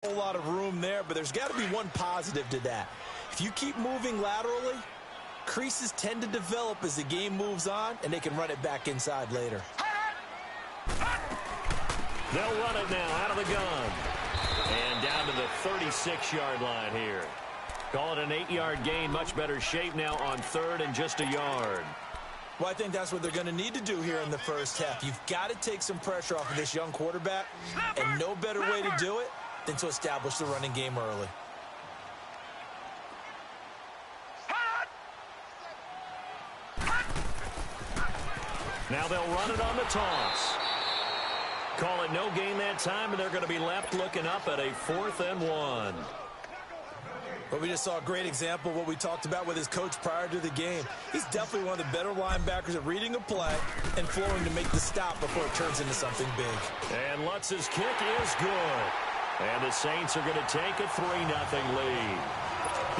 A whole lot of room there, but there's got to be one positive to that. If you keep moving laterally, creases tend to develop as the game moves on, and they can run it back inside later. They'll run it now out of the gun. And down to the 36-yard line here. Call it an 8-yard gain. Much better shape now on third and just a yard. Well, I think that's what they're going to need to do here in the first half. You've got to take some pressure off of this young quarterback, and no better way to do it than to establish the running game early. Now they'll run it on the toss. Call it no gain that time, and they're going to be left looking up at a 4th and 1. Well, we just saw a great example of what we talked about with his coach prior to the game. He's definitely one of the better linebackers at reading a play and flowing to make the stop before it turns into something big. And Lutz's kick is good. And the Saints are going to take a 3-0 lead.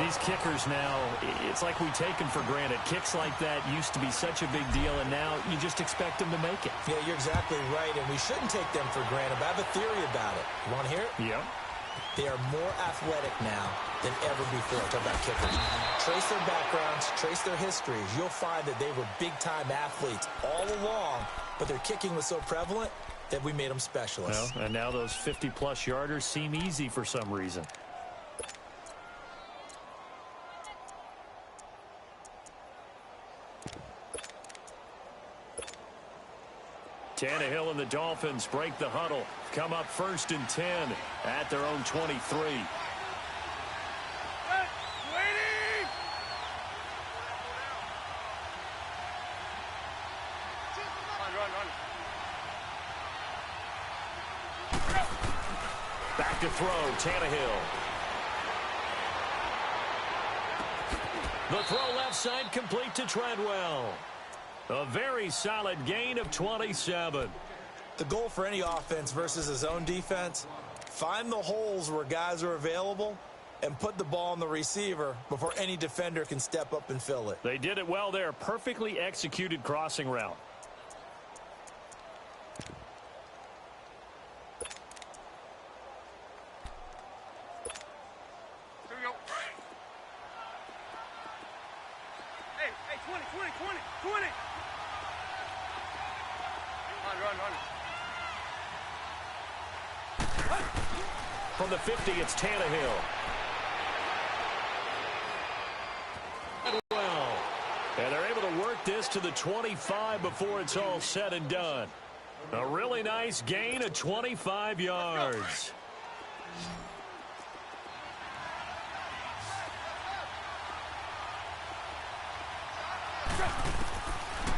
These kickers now, it's like we take them for granted. Kicks like that used to be such a big deal, and now you just expect them to make it. Yeah, you're exactly right, and we shouldn't take them for granted. But I have a theory about it. You want to hear it? Yeah. They are more athletic now than ever before. Talk about kickers. Trace their backgrounds, trace their histories. You'll find that they were big-time athletes all along, but their kicking was so prevalent that we made them specialists. Well, and now those 50-plus yarders seem easy for some reason. Tannehill and the Dolphins break the huddle. Come up 1st and 10 at their own 23. Back to throw, Tannehill. The throw left side complete to Treadwell. A very solid gain of 27. The goal for any offense versus his own defense, find the holes where guys are available and put the ball on the receiver before any defender can step up and fill it. They did it well there. Perfectly executed crossing route. From the 50, it's Tannehill. Well, and they're able to work this to the 25 before it's all said and done. A really nice gain of 25 yards.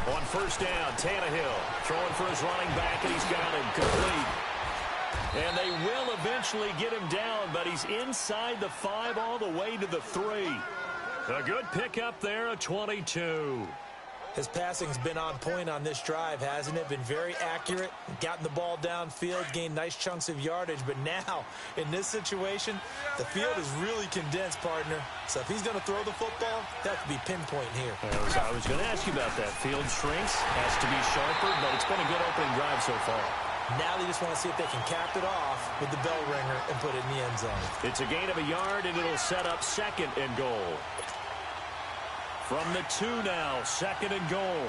On 1st down, Tannehill throwing for his running back, and he's got him complete. And they will eventually get him down, but he's inside the 5 all the way to the 3. A good pickup there, a 22. His passing's been on point on this drive, hasn't it? Been very accurate, gotten the ball downfield, gained nice chunks of yardage. But now, in this situation, the field is really condensed, partner. So if he's going to throw the football, that could be pinpoint here. I was going to ask you about that. Field shrinks, has to be sharper, but it's been a good opening drive so far. Now they just want to see if they can cap it off with the bell ringer and put it in the end zone. It's a gain of a yard, and it'll set up 2nd and goal. From the 2 now, 2nd and goal.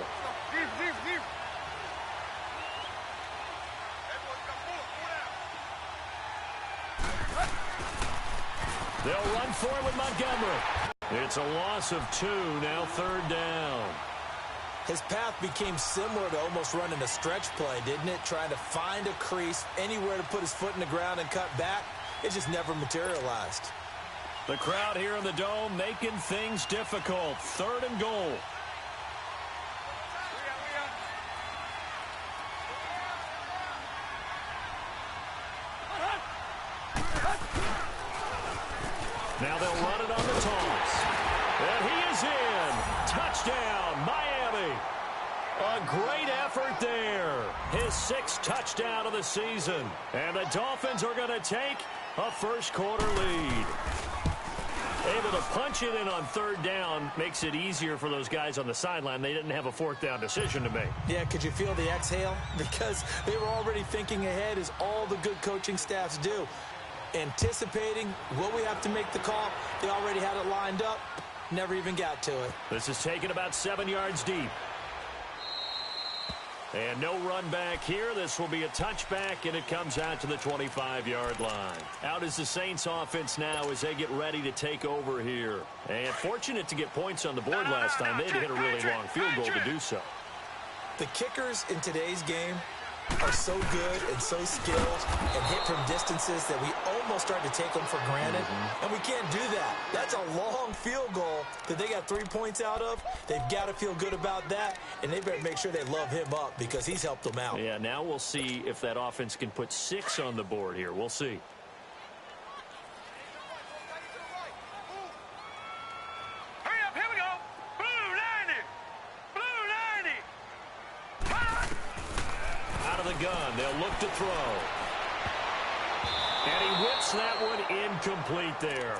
They'll run for it with Montgomery. It's a loss of 2, now 3rd down. His path became similar to almost running a stretch play, didn't it? Trying to find a crease, anywhere to put his foot in the ground and cut back. It just never materialized. The crowd here in the Dome making things difficult. 3rd and goal. Now they'll run it on the toss. And he is in. Touchdown, Miami. A great effort there. His 6th touchdown of the season. And the Dolphins are going to take a first-quarter lead. Able to punch it in on 3rd down makes it easier for those guys on the sideline. They didn't have a 4th down decision to make. Yeah, could you feel the exhale? Because they were already thinking ahead, as all the good coaching staffs do. anticipating will we have to make the call. They already had it lined up, never even got to it. This is taken about 7 yards deep. And no run back here. This will be a touchback, and it comes out to the 25-yard line. Out is the Saints offense now as they get ready to take over here. And fortunate to get points on the board last time. They had to hit a really long field goal to do so. The kickers in today's game are so good and so skilled and hit from distances that we almost start to take them for granted. And we can't do that. That's a long field goal that they got 3 points out of. They've got to feel good about that, and they better make sure they love him up because he's helped them out. Yeah, now we'll see if that offense can put 6 on the board here. We'll see. Hurry up, here we go. Blue 90. Blue 90. Out of the gun, they'll look to throw. And he whips that one incomplete there.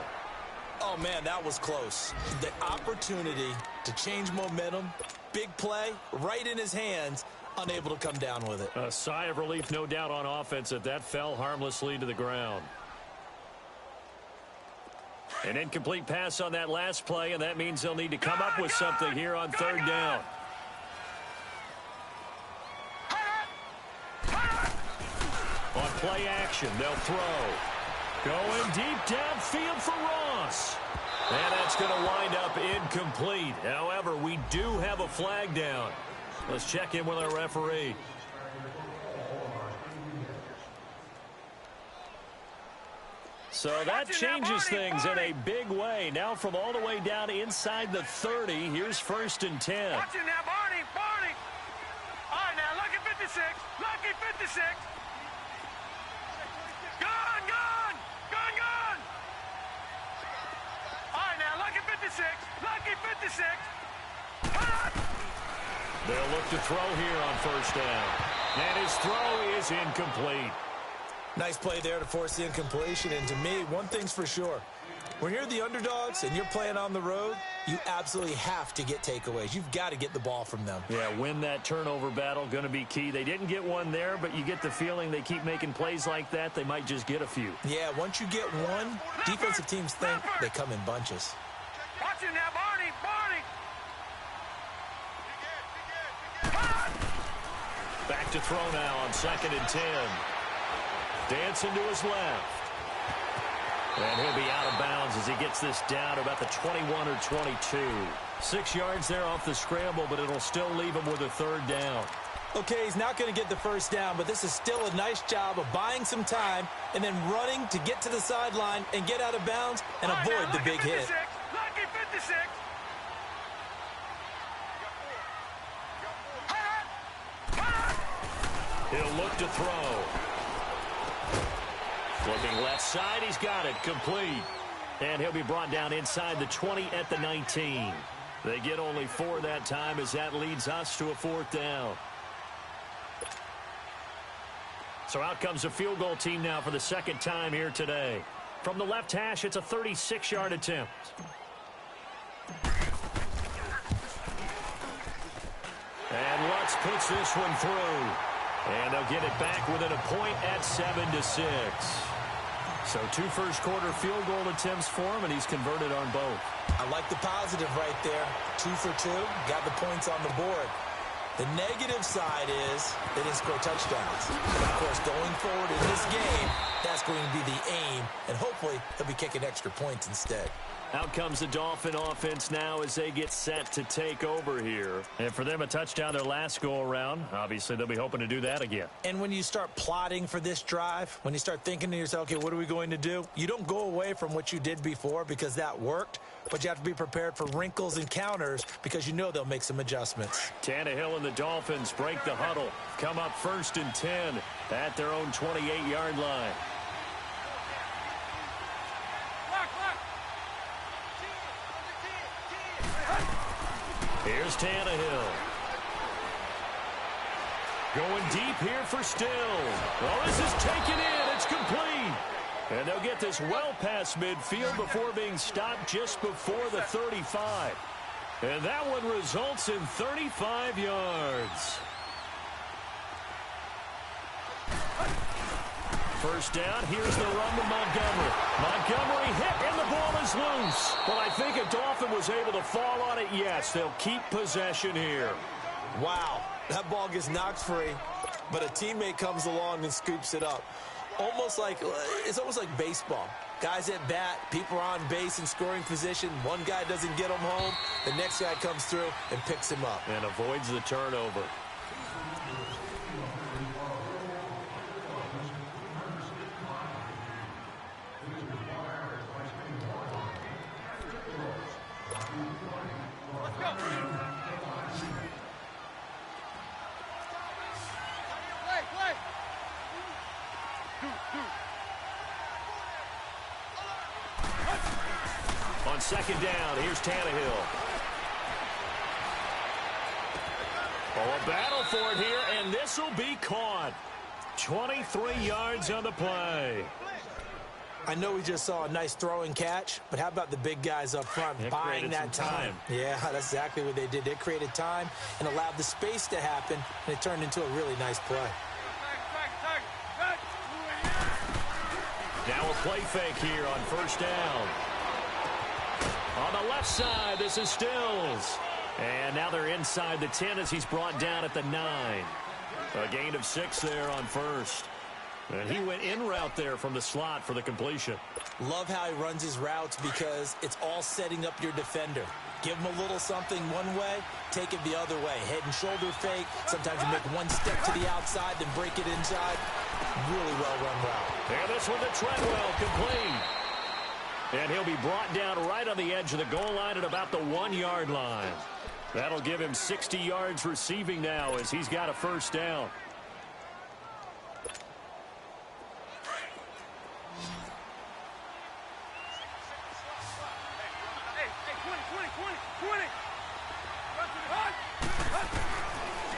Oh, man, that was close. The opportunity to change momentum, big play, right in his hands, unable to come down with it. A sigh of relief, no doubt, on offense that that fell harmlessly to the ground. An incomplete pass on that last play, and that means they'll need to come up with something here on third down. On play action, they'll throw. Going deep downfield for Ross. And that's going to wind up incomplete. However, we do have a flag down. Let's check in with our referee. So that changes things in a big way. Now from all the way down inside the 30, here's 1st and 10. Watching now, Barney. All right, now, lucky 56. Lucky 56. Gone. All right, now, lucky 56. Lucky 56. They'll look to throw here on 1st down. And his throw is incomplete. Nice play there to force the incompletion. And to me, one thing's for sure. When you're the underdogs and you're playing on the road, you absolutely have to get takeaways. You've got to get the ball from them. Yeah, win that turnover battle, going to be key. They didn't get one there, but you get the feeling they keep making plays like that, they might just get a few. Yeah, once you get one, defensive teams think they come in bunches. Watching now, Barney. Back to throw now on 2nd and 10. Dancing to his left. And he'll be out of bounds as he gets this down about the 21 or 22. 6 yards there off the scramble, but it'll still leave him with a 3rd down. Okay, he's not going to get the 1st down, but this is still a nice job of buying some time and then running to get to the sideline and get out of bounds and avoid the big hit. Lucky 56. He'll look to throw. Looking left side, he's got it, complete. And he'll be brought down inside the 20 at the 19. They get only 4 that time as that leads us to a 4th down. So out comes a field goal team now for the 2nd time here today. From the left hash, it's a 36-yard attempt. And Lutz puts this one through. And they'll get it back within a point at 7-6. So 2 first-quarter field goal attempts for him, and he's converted on both. I like the positive right there. 2 for 2, got the points on the board. The negative side is they didn't score touchdowns. But, of course, going forward in this game, that's going to be the aim, and hopefully he'll be kicking extra points instead. Out comes the Dolphin offense now as they get set to take over here. And for them, a touchdown their last go-around. Obviously, they'll be hoping to do that again. And when you start plotting for this drive, when you start thinking to yourself, okay, what are we going to do? You don't go away from what you did before because that worked, but you have to be prepared for wrinkles and counters because you know they'll make some adjustments. Tannehill and the Dolphins break the huddle. Come up 1st and 10 at their own 28-yard line. Here's Tannehill. Going deep here for Stills. Well, this is taken in. It's complete. And they'll get this well past midfield before being stopped just before the 35. And that one results in 35 yards. first down. Here's the run to Montgomery. Montgomery hit, and the ball is loose. Well, I think a Dolphin was able to fall on it. Yes, they'll keep possession here. Wow, that ball gets knocked free, but a teammate comes along and scoops it up. It's almost like baseball. Guys at bat, people are on base in scoring position. One guy doesn't get him home. The next guy comes through and picks him up. And avoids the turnover. On second down, here's Tannehill. Oh, a battle for it here, and this will be caught. 23 yards on the play. I know we just saw a nice throwing catch, but how about the big guys up front buying that time? Yeah, that's exactly what they did. They created time and allowed the space to happen, and it turned into a really nice play. Now a play fake here on first down. On the left side, this is Stills. And now they're inside the 10 as he's brought down at the 9. A gain of 6 there on first. And he went in route there from the slot for the completion. Love how he runs his routes because it's all setting up your defender. Give him a little something one way, take it the other way. Head and shoulder fake. Sometimes you make one step to the outside, then break it inside. Really well-run route. And this one to Treadwell, complete. And he'll be brought down right on the edge of the goal line at about the 1-yard line. That'll give him 60 yards receiving now as he's got a first down.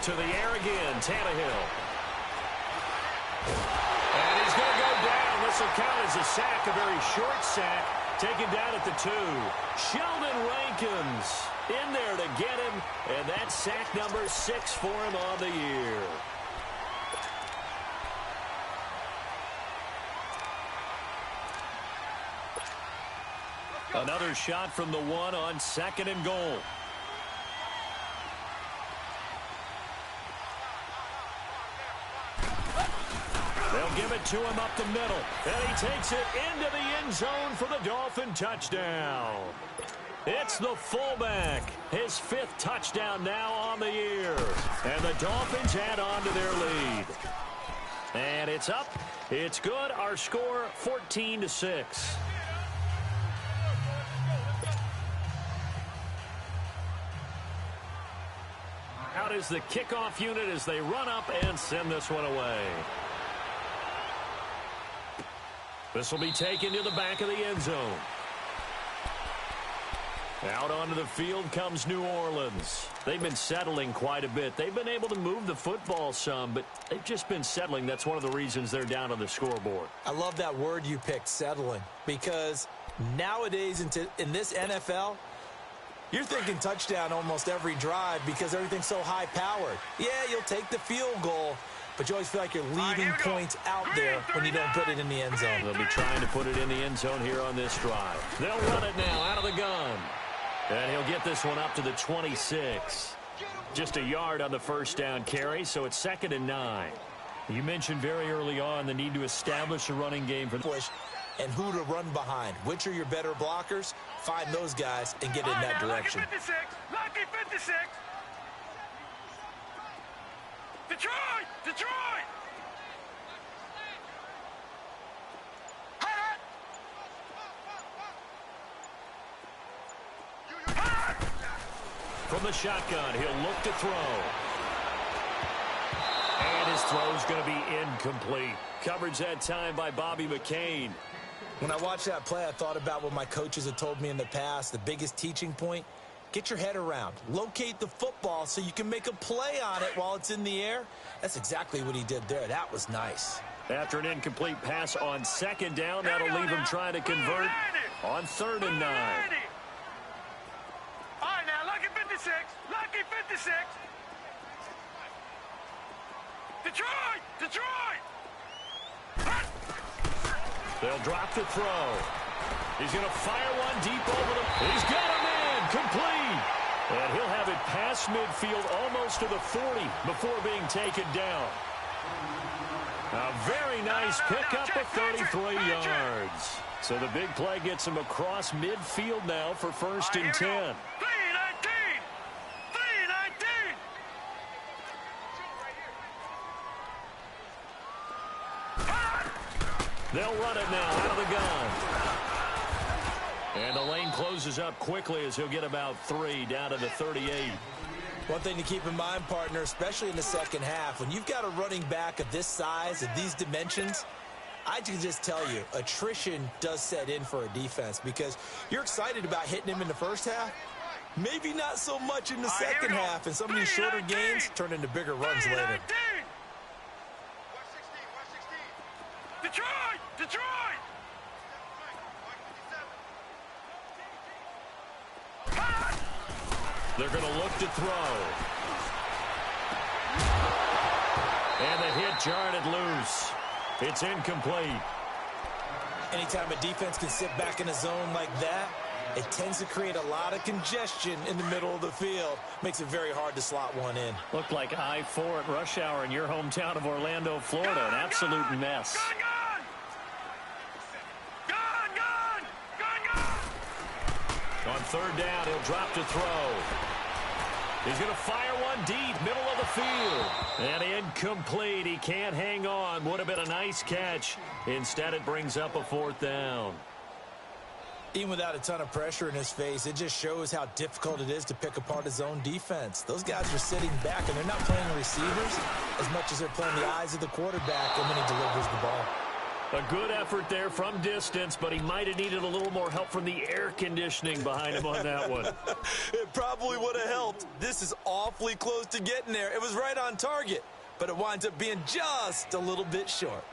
To the air again, Tannehill. And he's going to go down. This will count as a sack, a very short sack, taken down at the 2. Sheldon Rankins in there to get him, and that's sack number 6 for him on the year. Another shot from the 1 on second and goal. They'll give it to him up the middle. And he takes it into the end zone for the Dolphin touchdown. It's the fullback. His 5th touchdown now on the year. And the Dolphins add on to their lead. And it's up. It's good. Our score, 14-6. Out is the kickoff unit as they run up and send this one away. This will be taken to the back of the end zone. Out onto the field comes New Orleans. They've been settling quite a bit. They've been able to move the football some, but they've just been settling. That's one of the reasons they're down on the scoreboard. I love that word you picked, settling, because nowadays in this NFL, you're thinking touchdown almost every drive because everything's so high-powered. Yeah, you'll take the field goal, but you always feel like you're leaving points out there when you don't put it in the end zone. They'll be trying to put it in the end zone here on this drive. They'll run it now out of the gun. And he'll get this one up to the 26. Just a yard on the first down carry, so it's 2nd and 9. You mentioned very early on the need to establish a running game for push and who to run behind. Which are your better blockers? Find those guys and get in that direction. Lucky 56. Lucky 56. Detroit! Detroit! From the shotgun, he'll look to throw. And his throw's going to be incomplete. Coverage that time by Bobby McCain. When I watched that play, I thought about what my coaches had told me in the past. The biggest teaching point, get your head around. Locate the football so you can make a play on it while it's in the air. That's exactly what he did there. That was nice. After an incomplete pass on 2nd down, that'll leave him trying to convert on 3rd and 9. All right, now, lucky 56. Lucky 56. Detroit! Detroit! They'll drop the throw. He's going to fire one deep over the... He's got a man, complete. And he'll have it past midfield almost to the 40 before being taken down. A very nice pickup of 33 yards. So the big play gets him across midfield now for first and 10. They'll run it now out of the gun. And the lane closes up quickly as he'll get about 3 down to the 38. One thing to keep in mind, partner, especially in the second half, when you've got a running back of this size, of these dimensions, I can just tell you, attrition does set in for a defense because you're excited about hitting him in the first half. Maybe not so much in the second half, and some of these shorter gains turn into bigger runs later. Detroit! They're going to look to throw. And the hit jarred loose. It's incomplete. Anytime a defense can sit back in a zone like that, it tends to create a lot of congestion in the middle of the field. Makes it very hard to slot one in. Looked like I-4 at rush hour in your hometown of Orlando, Florida. An absolute mess. On third down, he'll drop to throw. He's going to fire one deep, middle of the field. And incomplete. He can't hang on. Would have been a nice catch. Instead, it brings up a fourth down. Even without a ton of pressure in his face, it just shows how difficult it is to pick apart his own defense. Those guys are sitting back, and they're not playing receivers as much as they're playing the eyes of the quarterback, and then he delivers the ball. A good effort there from distance, but he might have needed a little more help from the air conditioning behind him on that one. It probably would have helped. This is awfully close to getting there. It was right on target, but it winds up being just a little bit short.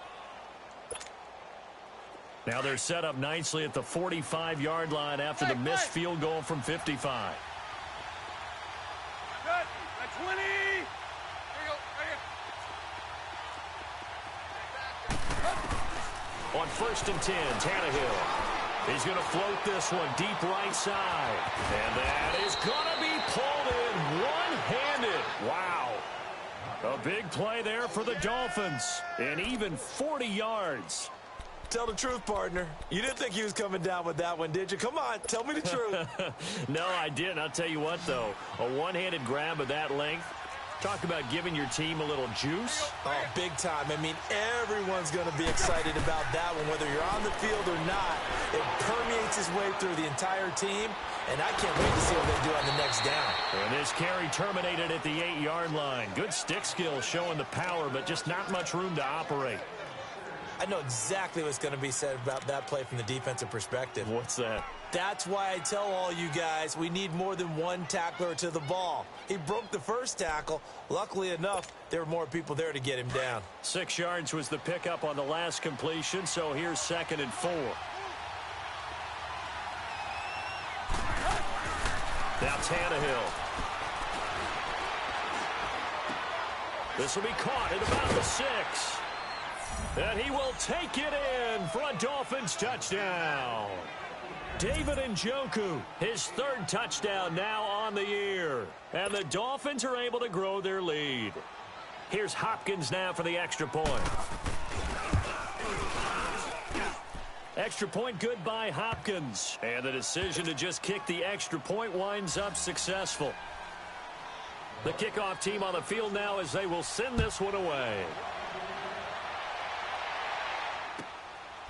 Now they're set up nicely at the 45-yard line after the missed field goal from 55. Good. 20. On first and 10, Tannehill. He's going to float this one deep right side. And that is going to be pulled in one-handed. Wow. A big play there for the Dolphins. And even 40 yards. Tell the truth, partner. You didn't think he was coming down with that one, did you? Come on, tell me the truth. No, I didn't. I'll tell you what, though. A one-handed grab of that length. Talk about giving your team a little juice. Oh, big time. I mean, everyone's going to be excited about that one, whether you're on the field or not. It permeates his way through the entire team, and I can't wait to see what they do on the next down. And this carry terminated at the 8-yard line. Good stick skills showing the power, but just not much room to operate. I know exactly what's going to be said about that play from the defensive perspective. What's that? That's why I tell all you guys we need more than one tackler to the ball. He broke the first tackle. Luckily enough, there were more people there to get him down. 6 yards was the pickup on the last completion, so here's 2nd and 4. Now Tannehill. This will be caught at about the 6. And he will take it in for a Dolphins touchdown. David Njoku, his 3rd touchdown now on the year. And the Dolphins are able to grow their lead. Here's Hopkins now for the extra point. Extra point good by Hopkins. And the decision to just kick the extra point winds up successful. The kickoff team on the field now as they will send this one away.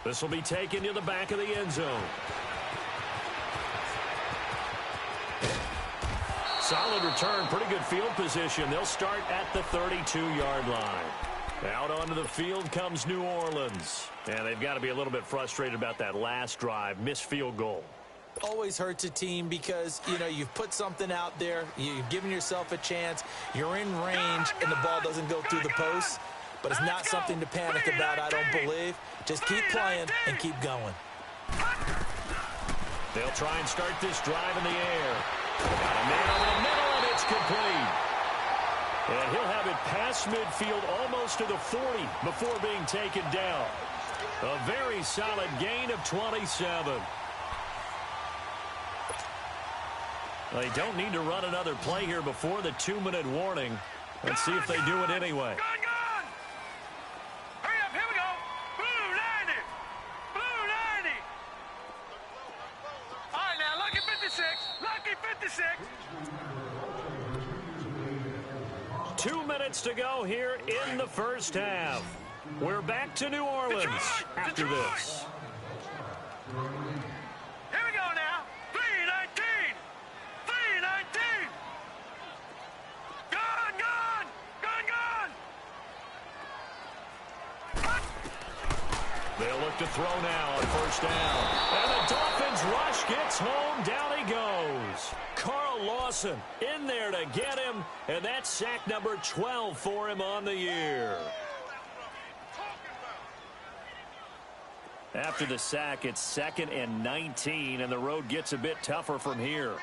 This will be taken to the back of the end zone. Solid return, pretty good field position. They'll start at the 32-yard line. Out onto the field comes New Orleans. And they've got to be a little bit frustrated about that last drive, missed field goal. Always hurts a team because, you know, you've put something out there, you've given yourself a chance, you're in range, and the ball doesn't go through the post. But it's not something to panic about, I don't believe. Just keep playing and keep going. They'll try and start this drive in the air. Got a man over the middle, and it's complete. And he'll have it past midfield almost to the 40 before being taken down. A very solid gain of 27. They don't need to run another play here before the 2-minute warning. Let's see if they do it anyway. Gun! Hurry up, here we go. Blue 90. Blue 90. All right, now, lucky 56. Lucky 56. 2 minutes to go here in the first half. We're back to New Orleans after this. Here we go now. 319. 319. Gun! They'll look to throw now on first down. And the Dolphins rush gets home. Down he goes. Carl Lawson in there to get him. And that's sack number 12 for him on the year. After the sack, it's 2nd and 19, and the road gets a bit tougher from here.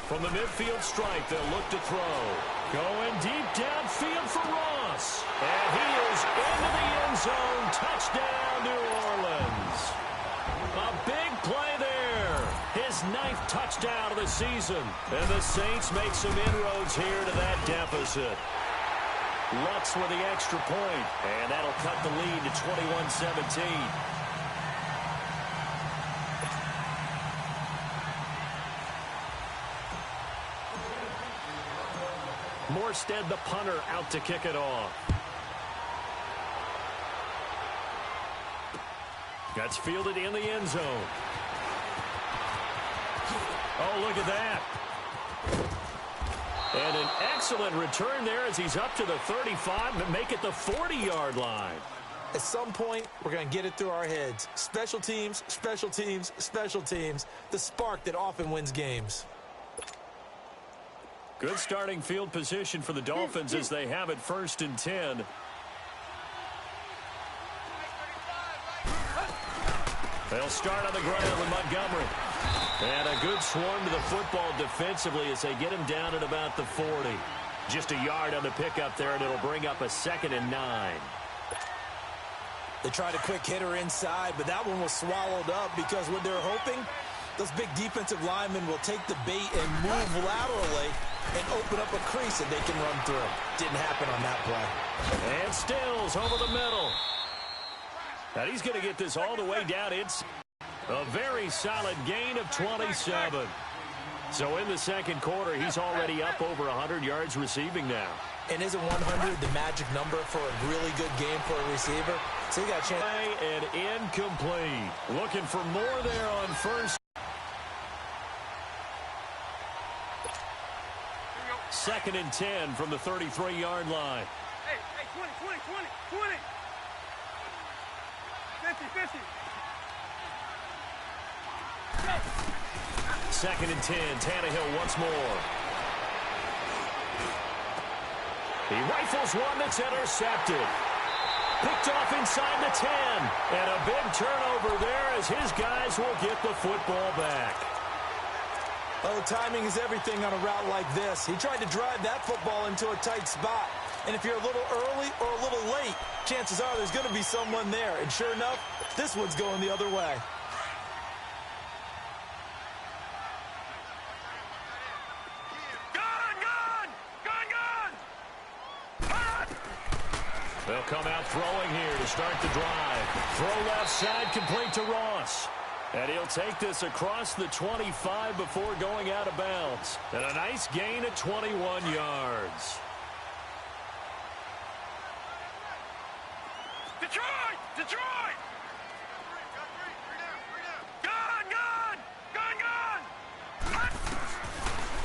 From the midfield stripe, they'll look to throw. Going deep downfield for Ross. And he is into the end zone. Touchdown, New Orleans. A big play there. His 9th touchdown of the season. And the Saints make some inroads here to that deficit. Lutz with the extra point. And that'll cut the lead to 21-17. Morstead, the punter, out to kick it off. That's fielded in the end zone. Oh, look at that. And an excellent return there as he's up to the 35 and make it the 40-yard line. At some point, we're going to get it through our heads. Special teams, special teams, special teams. The spark that often wins games. Good starting field position for the Dolphins as they have it 1st and 10. They'll start on the ground with Montgomery. And a good swarm to the football defensively as they get him down at about the 40. Just a yard on the pickup there, and it'll bring up a 2nd and 9. They tried a quick hitter inside, but that one was swallowed up because what they're hoping, those big defensive linemen will take the bait and move laterally and open up a crease that they can run through. Didn't happen on that play. And Stills over the middle. And he's going to get this all the way down. It's a very solid gain of 27. So in the second quarter, he's already up over 100 yards receiving now. And isn't 100 the magic number for a really good game for a receiver? So he got a chance. And incomplete. Looking for more there on first. 2nd and 10 from the 33-yard line. Hey, 20, 20, 20, 20. 50, 50. 2nd and 10. Tannehill once more. He rifles one that's intercepted. Picked off inside the 10. And a big turnover there as his guys will get the football back. Oh, timing is everything on a route like this. He tried to drive that football into a tight spot. And if you're a little early or a little late, chances are there's going to be someone there. And sure enough, this one's going the other way. They'll come out throwing here to start the drive. Throw left side complete to Ross. And he'll take this across the 25 before going out of bounds. And a nice gain of 21 yards. Detroit! Detroit! Gun!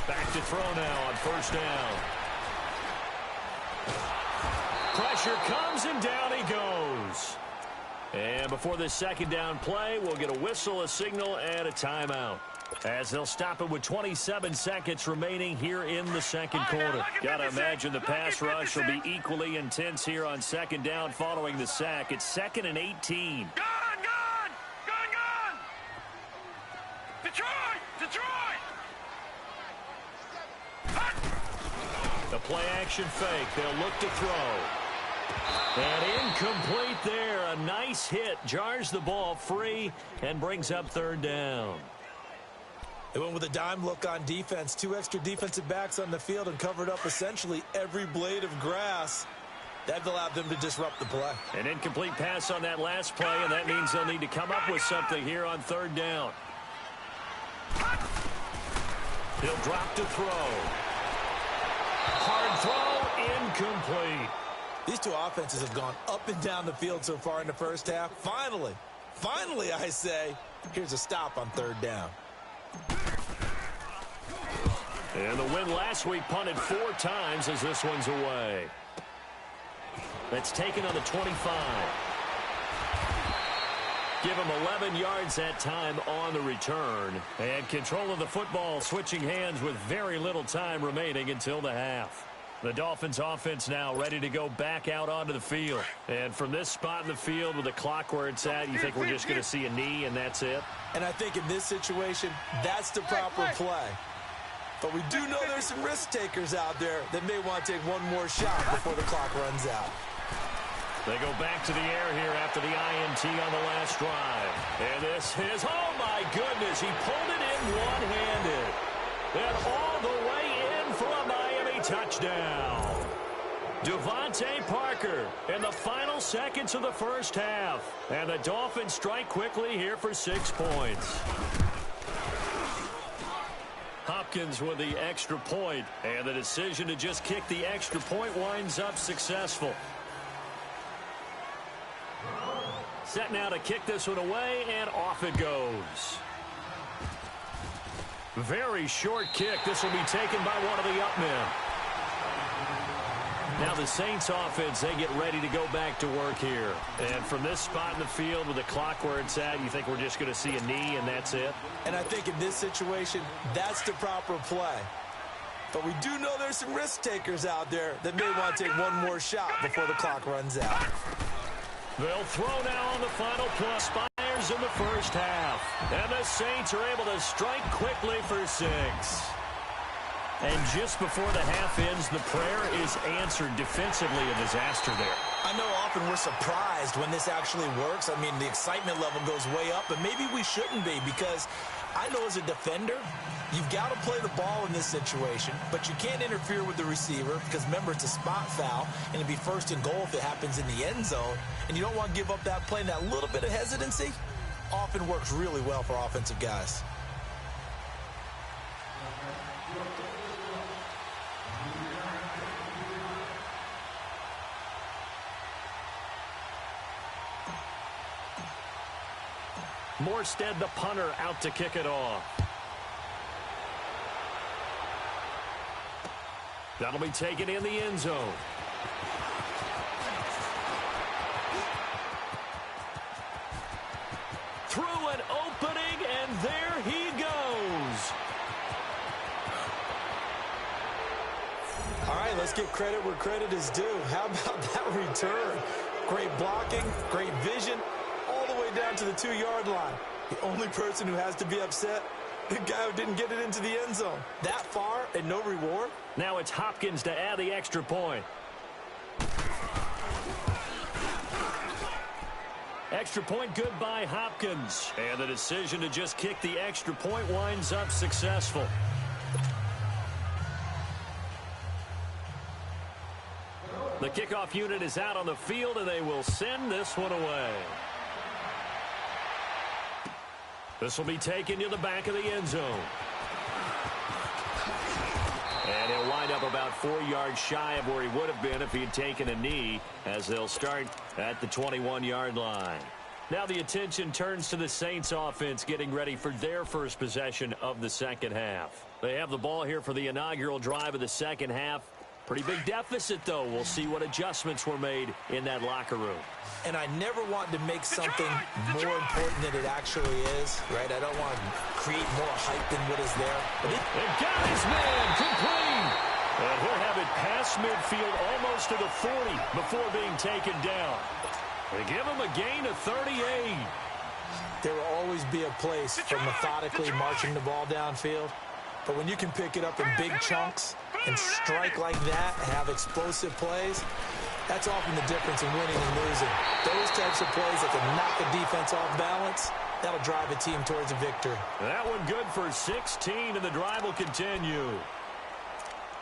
Back to throw now on first down. Pressure comes and down he goes. And before this second down play, we'll get a whistle, a signal, and a timeout. As they'll stop it with 27 seconds remaining here in the second quarter. Got to imagine the pass rush will be equally intense here on second down following the sack. It's 2nd and 18. Gun! Detroit! The play-action fake. They'll look to throw. And incomplete there. A nice hit. Jars the ball free and brings up third down. They went with a dime look on defense. 2 extra defensive backs on the field and covered up essentially every blade of grass. That allowed them to disrupt the play. An incomplete pass on that last play, and that means they'll need to come up with something here on third down. He'll drop to throw. Hard throw, incomplete. These two offenses have gone up and down the field so far in the first half. Finally, I say, here's a stop on third down. And the win last week punted 4 times as this one's away. That's taken on the 25. Give him 11 yards that time on the return. And control of the football switching hands with very little time remaining until the half. The Dolphins offense now ready to go back out onto the field. And from this spot in the field with the clock where it's at, you think we're just going to see a knee and that's it? And I think in this situation, that's the proper play. But we do know there's some risk takers out there that may want to take one more shot before the clock runs out. They go back to the air here after the INT on the last drive. And this is, oh my goodness, he pulled it in one-handed. And all the way in for a Miami touchdown. Devontae Parker in the final seconds of the first half. And the Dolphins strike quickly here for 6 points. Hopkins with the extra point. And the decision to just kick the extra point winds up successful. Set now to kick this one away, and off it goes. Very short kick. This will be taken by one of the up men. Now the Saints offense, they get ready to go back to work here. And from this spot in the field with the clock where it's at, you think we're just going to see a knee and that's it? And I think in this situation, that's the proper play. But we do know there's some risk takers out there that may want to take one more shot before the clock runs out. They'll throw now on the final play. Spires in the first half. And the Saints are able to strike quickly for 6. And just before the half ends, the prayer is answered. Defensively, a disaster there. I know often we're surprised when this actually works. I mean, the excitement level goes way up, but maybe we shouldn't be, because I know as a defender, you've got to play the ball in this situation, but you can't interfere with the receiver because, remember, it's a spot foul, and it'd be first and goal if it happens in the end zone, and you don't want to give up that play. And that little bit of hesitancy often works really well for offensive guys. Morstead, the punter, out to kick it off. That'll be taken in the end zone. Through an opening, and there he goes. All right, let's give credit where credit is due. How about that return? Great blocking, great vision, all the way down to the 2-yard line. The only person who has to be upset, the guy who didn't get it into the end zone. That far and no reward? Now it's Hopkins to add the extra point. Extra point good by Hopkins. And the decision to just kick the extra point winds up successful. The kickoff unit is out on the field, and they will send this one away. This will be taken to the back of the end zone. And he'll wind up about 4 yards shy of where he would have been if he had taken a knee, as they'll start at the 21-yard line. Now the attention turns to the Saints offense getting ready for their first possession of the second half. They have the ball here for the inaugural drive of the second half. Pretty big deficit, though. We'll see what adjustments were made in that locker room. And I never want to make something more important than it actually is, right? I don't want to create more hype than what is there. And got his man complete. And he'll have it past midfield almost to the 40 before being taken down. They give him a gain of 38. There will always be a place for methodically marching the ball downfield. But when you can pick it up in big chunks and strike like that, have explosive plays, that's often the difference in winning and losing. Those types of plays that can knock a defense off balance, that'll drive a team towards a victory. That one good for 16, and the drive will continue.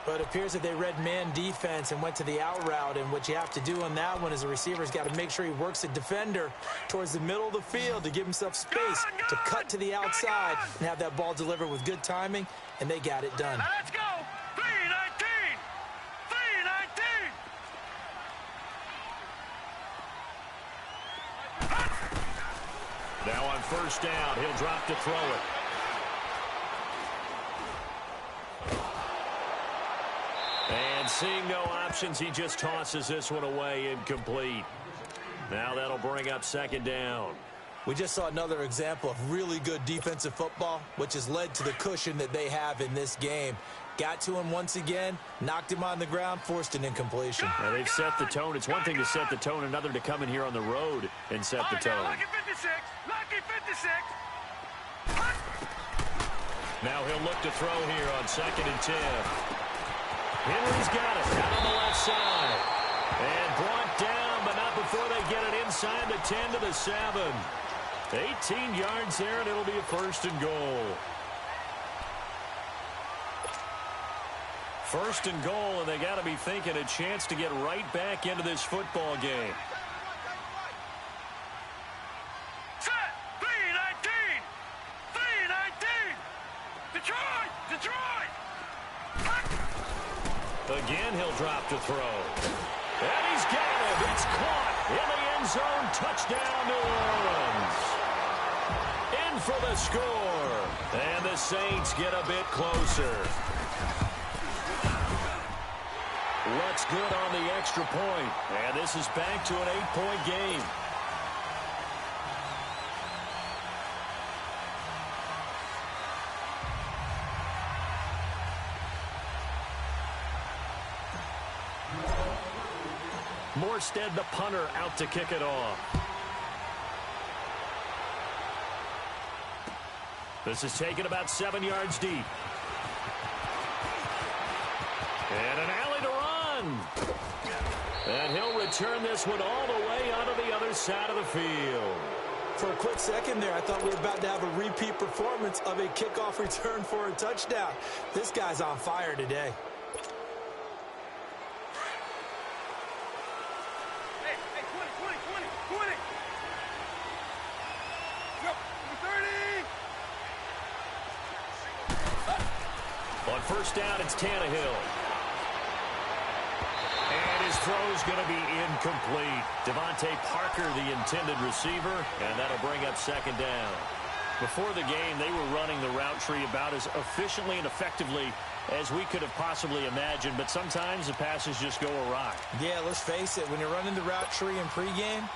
But it appears that they read man defense and went to the out route, and what you have to do on that one is the receiver's got to make sure he works the defender towards the middle of the field to give himself space to cut to the outside and have that ball delivered with good timing, and they got it done. Let's go. 3-19. 3-19. Now on first down, he'll drop to throw it. And seeing no options, he just tosses this one away incomplete. Now that'll bring up second down. We just saw another example of really good defensive football, which has led to the cushion that they have in this game. Got to him once again, knocked him on the ground, forced an incompletion. Now they've set the tone. It's one thing to set the tone, another to come in here on the road and set the tone. Lucky 56. Lucky 56. Now he'll look to throw here on 2nd and 10. Henry's got it out on the left side. And brought down, but not before they get it inside the 10 to the 7. 18 yards there, and it'll be a 1st and goal. 1st and goal, and they got to be thinking a chance to get right back into this football game. Set. 3-19. 3-19. Detroit. Detroit. Again, he'll drop to throw. And he's got it. It's caught in the end zone. Touchdown, New Orleans. In for the score. And the Saints get a bit closer. Looks good on the extra point. And this is back to an 8-point game. Morstead, the punter, out to kick it off. This is taken about 7 yards deep. And an alley to run. And he'll return this one all the way onto the other side of the field. For a quick second there, I thought we were about to have a repeat performance of a kickoff return for a touchdown. This guy's on fire today. On first down, it's Tannehill. And his throw's going to be incomplete. Devontae Parker, the intended receiver, and that'll bring up second down. Before the game, they were running the route tree about as efficiently and effectively as we could have possibly imagined, but sometimes the passes just go awry. Yeah, let's face it, when you're running the route tree in pregame,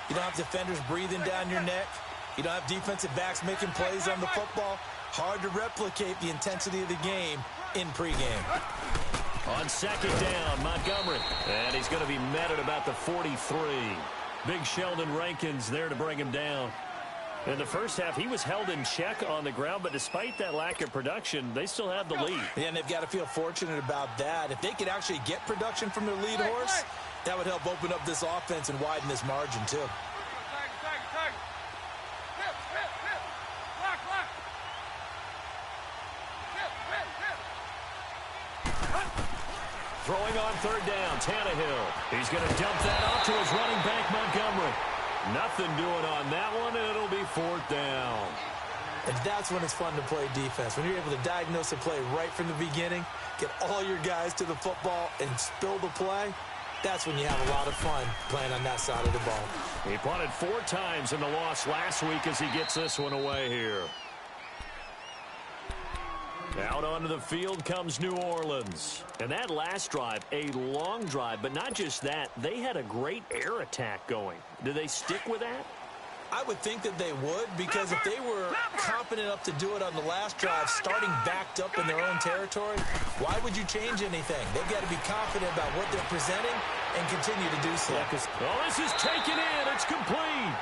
you don't have defenders breathing down your neck. You don't have defensive backs making plays on the football. Hard to replicate the intensity of the game in pregame. On second down, Montgomery. And he's going to be met at about the 43. Big Sheldon Rankins there to bring him down. In the first half, he was held in check on the ground, but despite that lack of production, they still have the lead. Yeah, and they've got to feel fortunate about that. If they could actually get production from their lead horse, that would help open up this offense and widen this margin, too. Throwing on third down, Tannehill. He's going to dump that off to his running back, Montgomery. Nothing doing on that one, and it'll be fourth down. And that's when it's fun to play defense. When you're able to diagnose a play right from the beginning, get all your guys to the football, and spill the play, that's when you have a lot of fun playing on that side of the ball. He punted 4 times in the loss last week as he gets this one away here. Out onto the field comes New Orleans. And that last drive, a long drive, but not just that. They had a great air attack going. Do they stick with that? I would think that they would, because if they were confident enough to do it on the last drive, starting backed up in their own territory, why would you change anything? They've got to be confident about what they're presenting and continue to do so. Yeah, oh, this is taken in. It's complete.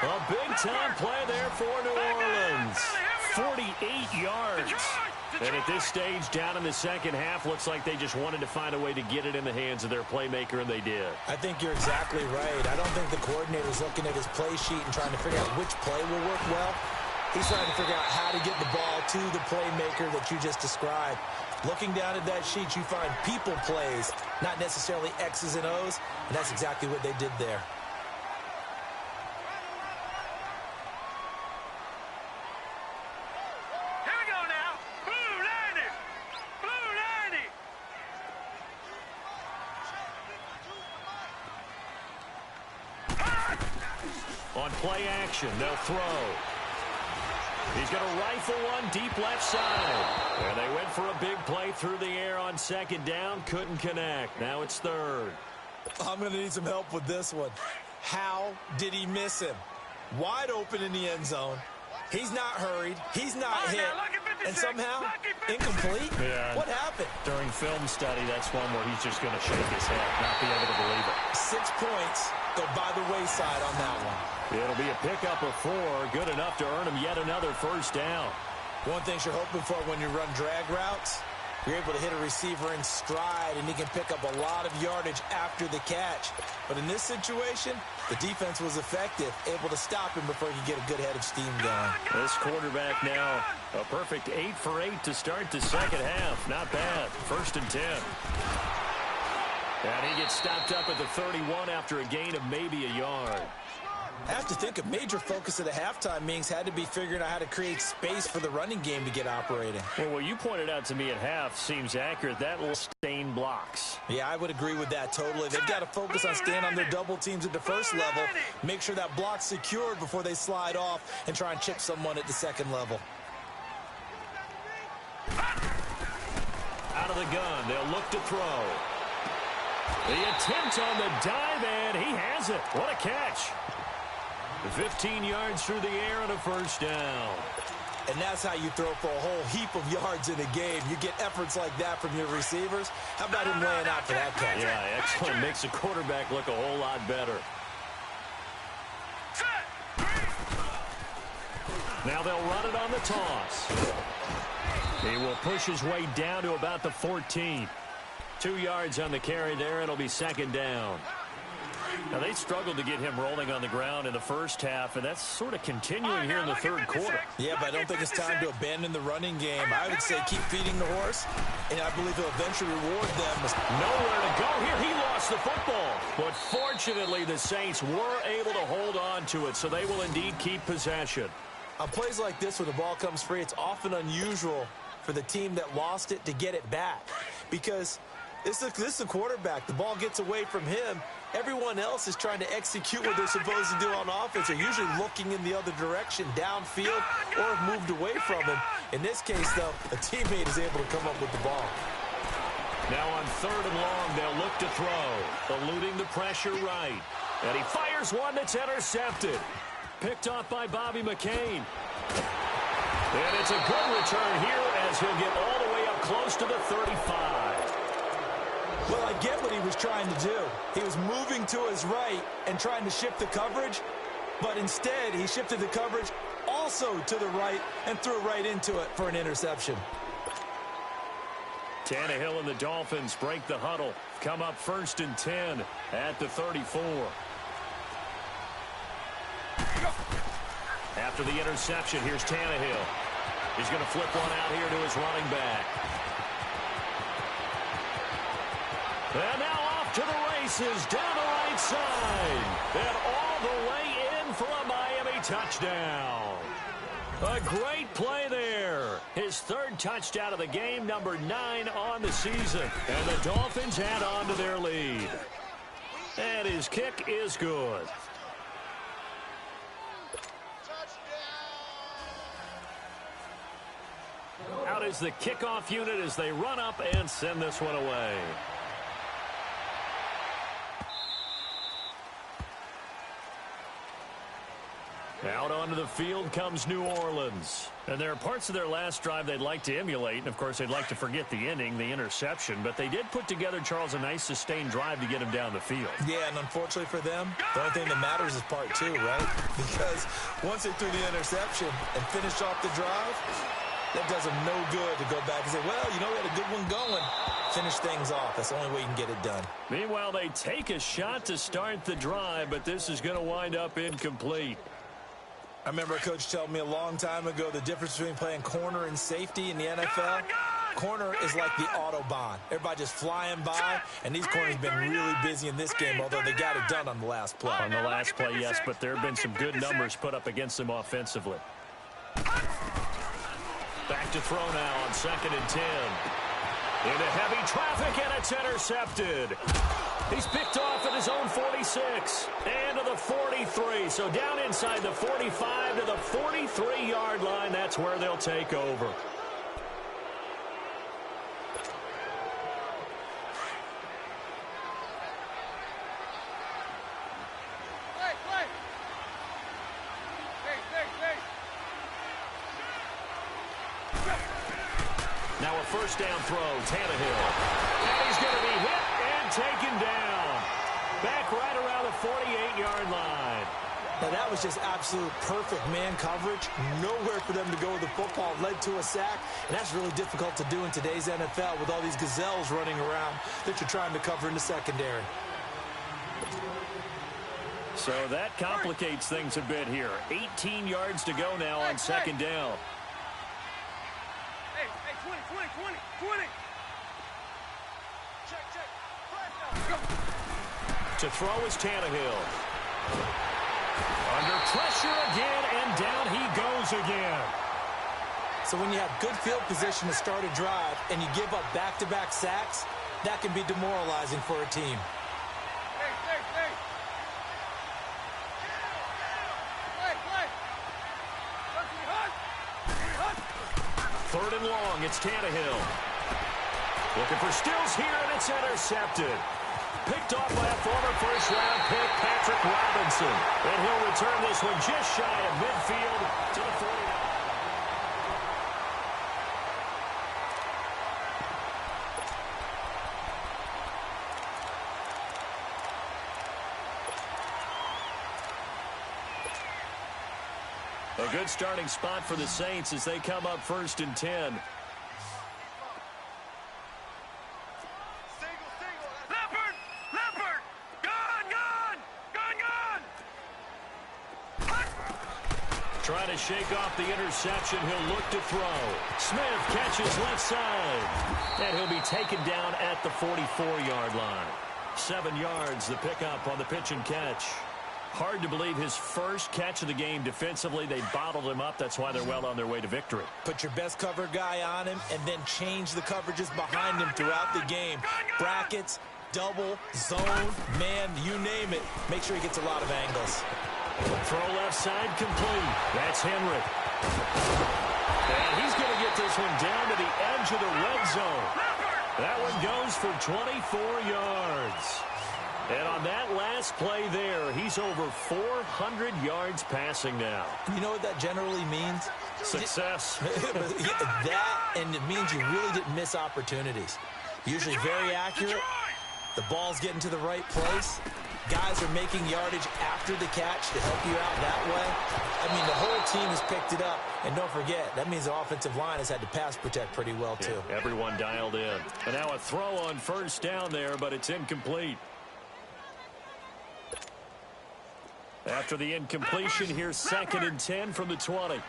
A big-time play there for New Orleans. 48 yards. And at this stage, down in the second half, looks like they just wanted to find a way to get it in the hands of their playmaker, and they did. I think you're exactly right. I don't think the coordinator's looking at his play sheet and trying to figure out which play will work well. He's trying to figure out how to get the ball to the playmaker that you just described. Looking down at that sheet, you find people plays, not necessarily X's and O's, and that's exactly what they did there. On play action, they'll throw. He's going to rifle one deep left side. And they went for a big play through the air on second down. Couldn't connect. Now it's third. I'm going to need some help with this one. How did he miss him? Wide open in the end zone. He's not hurried. He's not hit. And somehow, incomplete? Yeah. What happened? During film study, that's one where he's just going to shake his head, not be able to believe it. 6 points go by the wayside on that one. It'll be a pickup of 4, good enough to earn him yet another first down. One thing you're hoping for when you run drag routes, you're able to hit a receiver in stride, and he can pick up a lot of yardage after the catch. But in this situation, the defense was effective, able to stop him before he could get a good head of steam going. This quarterback now, a perfect 8 for 8 to start the second half. Not bad. 1st and 10. And he gets stopped up at the 31 after a gain of maybe a yard. I have to think a major focus of the halftime meetings had to be figuring out how to create space for the running game to get operating. Well, what you pointed out to me at half seems accurate. That will stain blocks. Yeah, I would agree with that totally. They've got to focus on staying on their double teams at the first level, make sure that block's secured before they slide off and try and chip someone at the second level. Out of the gun, they'll look to throw. The attempt on the dive, and he has it. What a catch. 15 yards through the air and a first down. And that's how you throw for a whole heap of yards in a game. You get efforts like that from your receivers. How about him laying out for that catch? Yeah, excellent. Makes the quarterback look a whole lot better. Now they'll run it on the toss. He will push his way down to about the 14. 2 yards on the carry there. It'll be second down. Now, they struggled to get him rolling on the ground in the first half, and that's sort of continuing here in the third quarter. Yeah, but I don't think it's time to abandon the running game. I would say keep feeding the horse, and I believe he'll eventually reward them. Nowhere to go here. He lost the football. But fortunately, the Saints were able to hold on to it, so they will indeed keep possession. On plays like this, when the ball comes free, it's often unusual for the team that lost it to get it back, because this is the quarterback. The ball gets away from him. Everyone else is trying to execute what they're supposed to do on offense. They're usually looking in the other direction, downfield, or have moved away from him. In this case, though, a teammate is able to come up with the ball. Now on 3rd and long, they'll look to throw, eluding the pressure right. And he fires one that's intercepted. Picked off by Bobby McCain. And it's a good return here as he'll get all the way up close to the 35. Well, I get what he was trying to do. He was moving to his right and trying to shift the coverage, but instead he shifted the coverage also to the right and threw right into it for an interception. Tannehill and the Dolphins break the huddle. Come up 1st and 10 at the 34. After the interception, here's Tannehill. He's going to flip one out here to his running back. And now off to the races down the right side. And all the way in for a Miami touchdown. A great play there. His 3rd touchdown of the game, number 9 on the season. And the Dolphins add on to their lead. And his kick is good. Out is the kickoff unit as they run up and send this one away. Out onto the field comes New Orleans. And there are parts of their last drive they'd like to emulate. And, of course, they'd like to forget the ending, the interception. But they did put together, Charles, a nice sustained drive to get him down the field. Yeah, and unfortunately for them, the only thing that matters is part two, right? Because once they threw the interception and finished off the drive, that does them no good to go back and say, well, you know, we had a good one going. Finish things off. That's the only way you can get it done. Meanwhile, they take a shot to start the drive, but this is going to wind up incomplete. I remember a coach telling me a long time ago the difference between playing corner and safety in the NFL. Corner is like the Autobahn. Everybody just flying by, and these corners have been really busy in this game, although they got it done on the last play. On the last play, yes, but there have been some good numbers put up against them offensively. Back to throw now on 2nd and 10. Into heavy traffic, and it's intercepted. He's picked off at his own 46 and to the 43. So down inside the 45 to the 43-yard line. That's where they'll take over. Now a first down throw, Tannehill. And he's going to be hit and taken down. Back right around the 48-yard line. Now that was just absolute perfect man coverage. Nowhere for them to go with the football. Led to a sack, and that's really difficult to do in today's NFL with all these gazelles running around that you're trying to cover in the secondary. So that complicates things a bit here. 18 yards to go now on 2nd down. Hey, 20. Check. To throw is Tannehill. Under pressure again, and down he goes again. So when you have good field position to start a drive and you give up back-to-back sacks, that can be demoralizing for a team. Hey. Third and long, it's Tannehill. Looking for Stills here, and it's intercepted. Picked off by a former first-round pick, Patrick Robinson. And he'll return this one just shy of midfield to the 49. A good starting spot for the Saints as they come up 1st and 10. Leopard! Gone! Trying to shake off the interception. He'll look to throw. Smith catches left side. And he'll be taken down at the 44-yard line. 7 yards, the pickup on the pitch and catch. Hard to believe his first catch of the game defensively. They bottled him up. That's why they're well on their way to victory. Put your best cover guy on him and then change the coverages behind him throughout the game. Brackets, double, zone, man, you name it. Make sure he gets a lot of angles. Throw left side complete. That's Henry. And he's going to get this one down to the edge of the red zone. That one goes for 24 yards. And on that last play there, he's over 400 yards passing now. You know what that generally means? Success. That, and it means you really didn't miss opportunities. Usually very accurate. The ball's getting to the right place. Guys are making yardage after the catch to help you out that way. I mean, the whole team has picked it up. And don't forget, that means the offensive line has had to pass protect pretty well, too. Yeah, everyone dialed in. And now a throw on first down there, but it's incomplete. After the incompletion, here's 2nd and 10 from the 20. Gone!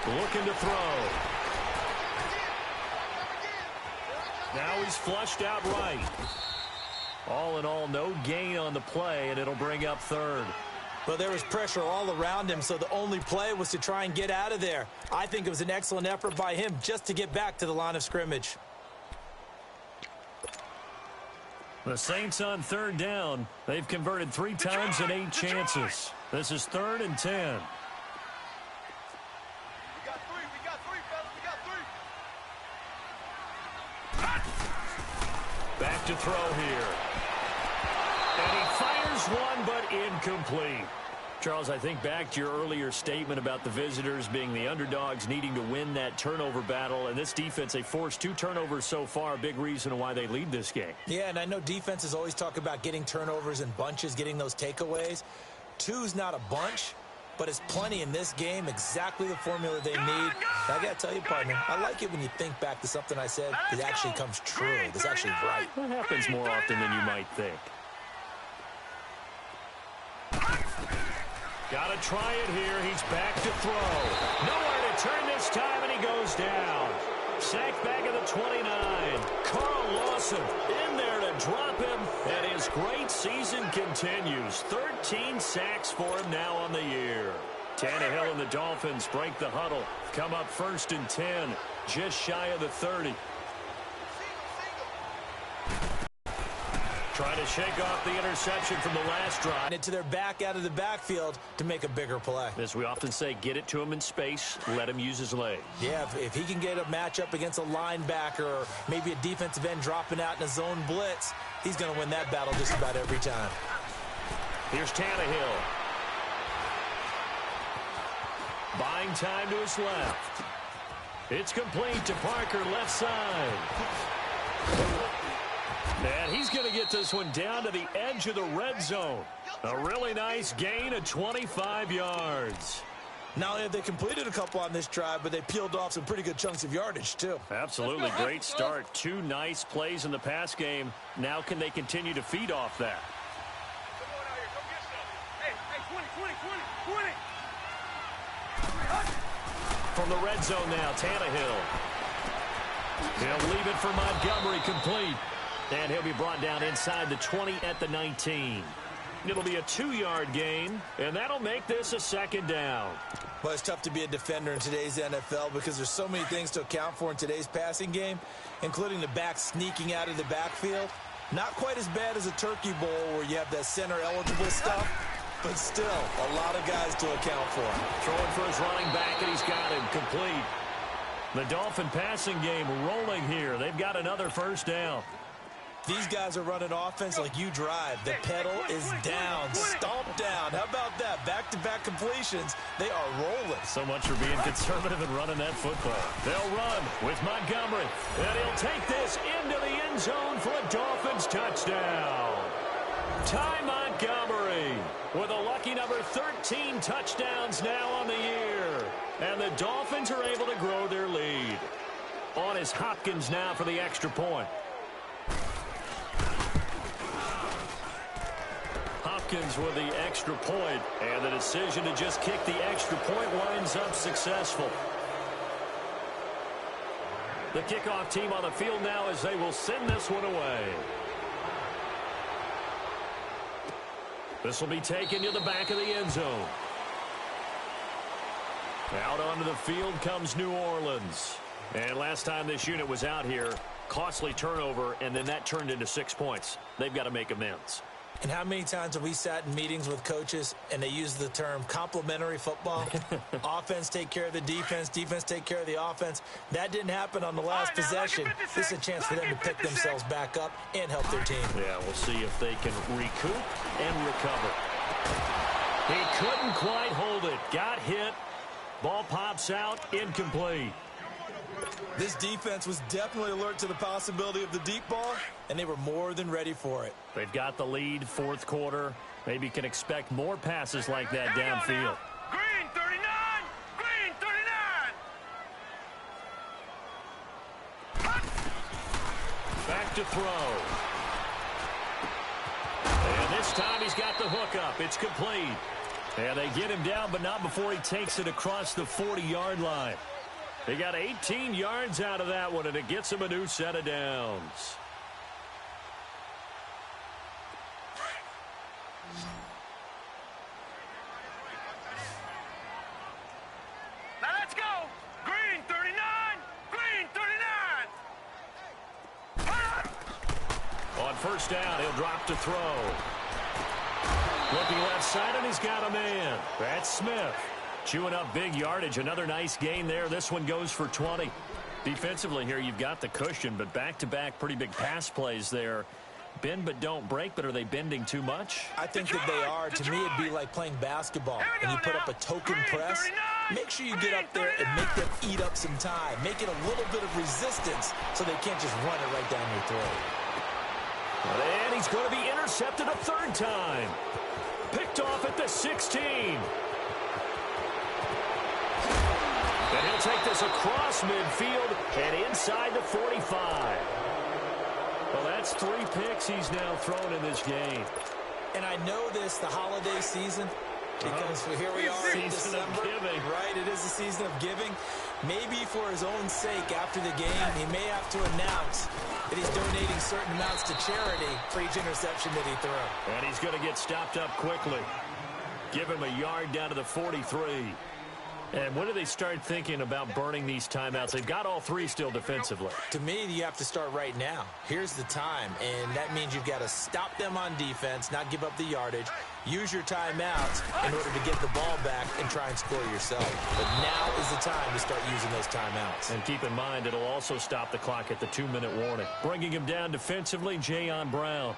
Looking to throw. Now he's flushed out right. All in all, no gain on the play, and it'll bring up 3rd. Well, there was pressure all around him, so the only play was to try and get out of there. I think it was an excellent effort by him just to get back to the line of scrimmage. The Saints on 3rd down. They've converted 3 times in 8 chances. This is 3rd and 10. We got three, fellas. We got Back to throw here. And he fires one, but incomplete. Charles, I think back to your earlier statement about the visitors being the underdogs, needing to win that turnover battle. And this defense, they forced 2 turnovers so far, a big reason why they lead this game. Yeah, and I know defenses always talk about getting turnovers in bunches, getting those takeaways. 2's not a bunch, but it's plenty in this game, exactly the formula they need. I got to tell you, partner, I like it when you think back to something I said. It actually comes true. It's actually right. That happens more often than you might think. Got to try it here. He's back to throw. Nowhere to turn this time, and he goes down. Sacked back at the 29. Carl Lawson in there to drop him, and his great season continues. 13 sacks for him now on the year. Tannehill and the Dolphins break the huddle. Come up 1st and 10, just shy of the 30. Trying to shake off the interception from the last drive. Into their back out of the backfield to make a bigger play. As we often say, get it to him in space, let him use his legs. Yeah, if he can get a matchup against a linebacker or maybe a defensive end dropping out in a zone blitz, he's going to win that battle just about every time. Here's Tannehill. Buying time to his left. It's complete to Parker, left side. And he's going to get this one down to the edge of the red zone. A really nice gain of 25 yards. Not only have they completed a couple on this drive, but they peeled off some pretty good chunks of yardage, too. Absolutely great start. 2 nice plays in the pass game. Now can they continue to feed off that? Come on out here. Come get some. Hey, 20. From the red zone now, Tannehill. He'll leave it for Montgomery, complete. And he'll be brought down inside the 20 at the 19. It'll be a 2-yard gain, and that'll make this a 2nd down. Well, it's tough to be a defender in today's NFL because there's so many things to account for in today's passing game, including the back sneaking out of the backfield. Not quite as bad as a turkey bowl where you have that center-eligible stuff, but still a lot of guys to account for. Throwing for his running back, and he's got him complete. The Dolphin passing game rolling here. They've got another 1st down. These guys are running offense like you drive. The pedal is down, stomped down. How about that? Back-to-back completions. They are rolling. So much for being conservative and running that football. They'll run with Montgomery, and he'll take this into the end zone for a Dolphins touchdown. Ty Montgomery with a lucky number 13 touchdowns now on the year. And the Dolphins are able to grow their lead. On is Hopkins now for the extra point. Hopkins with the extra point, and the decision to just kick the extra point winds up successful. The kickoff team on the field now as they will send this one away. This will be taken to the back of the end zone. Out onto the field comes New Orleans. And last time this unit was out here, costly turnover, and then that turned into 6 points. They've got to make amends. And how many times have we sat in meetings with coaches and they use the term complementary football? Offense take care of the defense, defense take care of the offense. That didn't happen on the last possession. This is a chance for them to pick themselves back up and help their team. Yeah, we'll see if they can recoup and recover. He couldn't quite hold it. Got hit. Ball pops out, incomplete. This defense was definitely alert to the possibility of the deep ball, and they were more than ready for it. They've got the lead, 4th quarter. Maybe can expect more passes like that downfield. Green 39! Green 39! Back to throw. And this time he's got the hook up. It's complete. And they get him down, but not before he takes it across the 40-yard line. They got 18 yards out of that one, and it gets him a new set of downs. Now let's go! Green 39! Green 39! On 1st down, he'll drop to throw. Looking left side, and he's got a man. That's Smith. Chewing up big yardage. Another nice gain there. This one goes for 20. Defensively here, you've got the cushion, but back-to-back pretty big pass plays there. Bend but don't break, but are they bending too much? I think that they are. To me, it'd be like playing basketball, and you put up a token press. Make sure you get up there and make them eat up some time. Make it a little bit of resistance so they can't just run it right down your throat. And he's going to be intercepted a third time. Picked off at the 16. And he'll take this across midfield and inside the 45. Well, that's 3 picks he's now thrown in this game. And I know this, the holiday season, because here we are in December. Right, it is the season of giving. Maybe for his own sake, after the game, he may have to announce that he's donating certain amounts to charity for each interception that he threw. And he's going to get stopped up quickly. Give him a yard down to the 43. And when do they start thinking about burning these timeouts? They've got all 3 still defensively. To me, you have to start right now. Here's the time, and that means you've got to stop them on defense, not give up the yardage, use your timeouts in order to get the ball back and try and score yourself. But now is the time to start using those timeouts. And keep in mind, it'll also stop the clock at the 2-minute warning. Bringing him down defensively, Jayon Brown.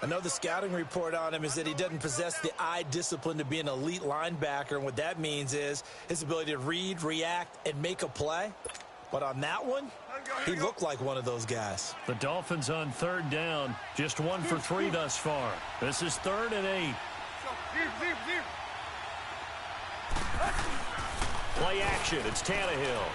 I know the scouting report on him is that he doesn't possess the eye discipline to be an elite linebacker, and what that means is his ability to read, react, and make a play. But on that one, he looked like one of those guys. The Dolphins on 3rd down, just 1 for 3 thus far. This is 3rd and 8. Play action, it's Tannehill.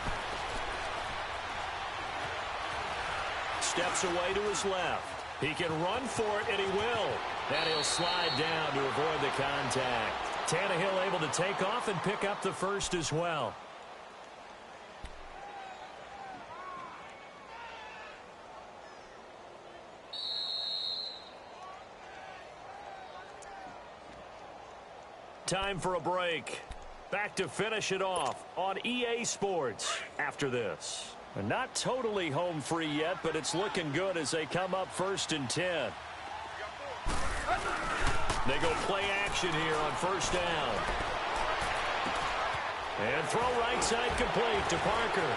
Steps away to his left. He can run for it, and he will. And he'll slide down to avoid the contact. Tannehill able to take off and pick up the first as well. Time for a break. Back to finish it off on EA Sports after this. Not totally home free yet, but it's looking good as they come up 1st and 10. They go play action here on 1st down. And throw right side complete to Parker.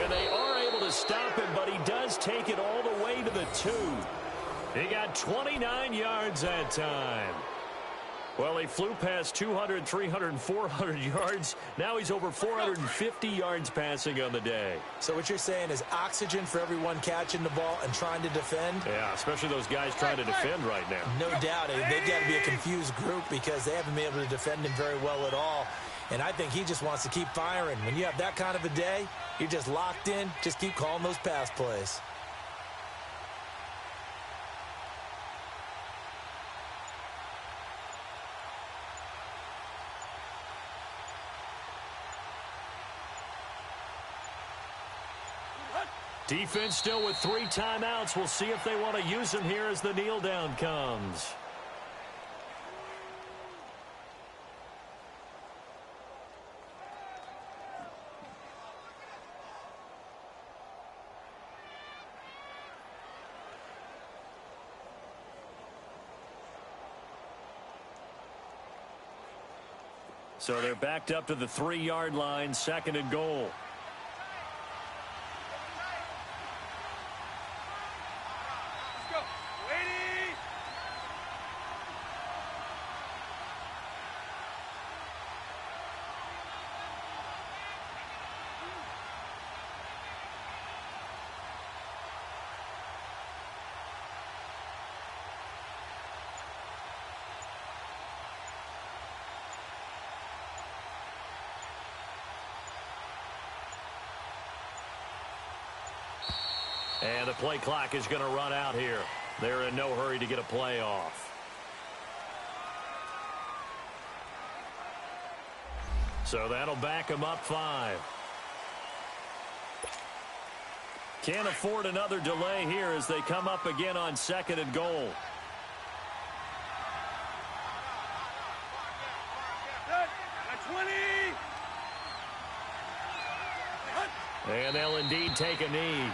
And they are able to stop him, but he does take it all the way to the 2. He got 29 yards that time. Well, he flew past 200, 300, 400 yards. Now he's over 450 yards passing on the day. So what you're saying is oxygen for everyone catching the ball and trying to defend? Yeah, especially those guys trying to defend right now. No doubt. They've got to be a confused group because they haven't been able to defend him very well at all. And I think he just wants to keep firing. When you have that kind of a day, you're just locked in. Just keep calling those pass plays. Defense still with 3 timeouts. We'll see if they want to use them here as the kneel down comes. So they're backed up to the 3-yard line, 2nd and goal. And the play clock is going to run out here. They're in no hurry to get a play off. So that'll back them up 5. Can't afford another delay here as they come up again on 2nd and goal. And they'll indeed take a knee.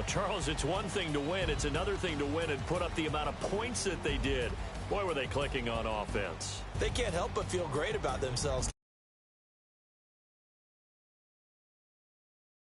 Well, Charles, it's one thing to win. It's another thing to win and put up the amount of points that they did. Boy, were they clicking on offense. They can't help but feel great about themselves.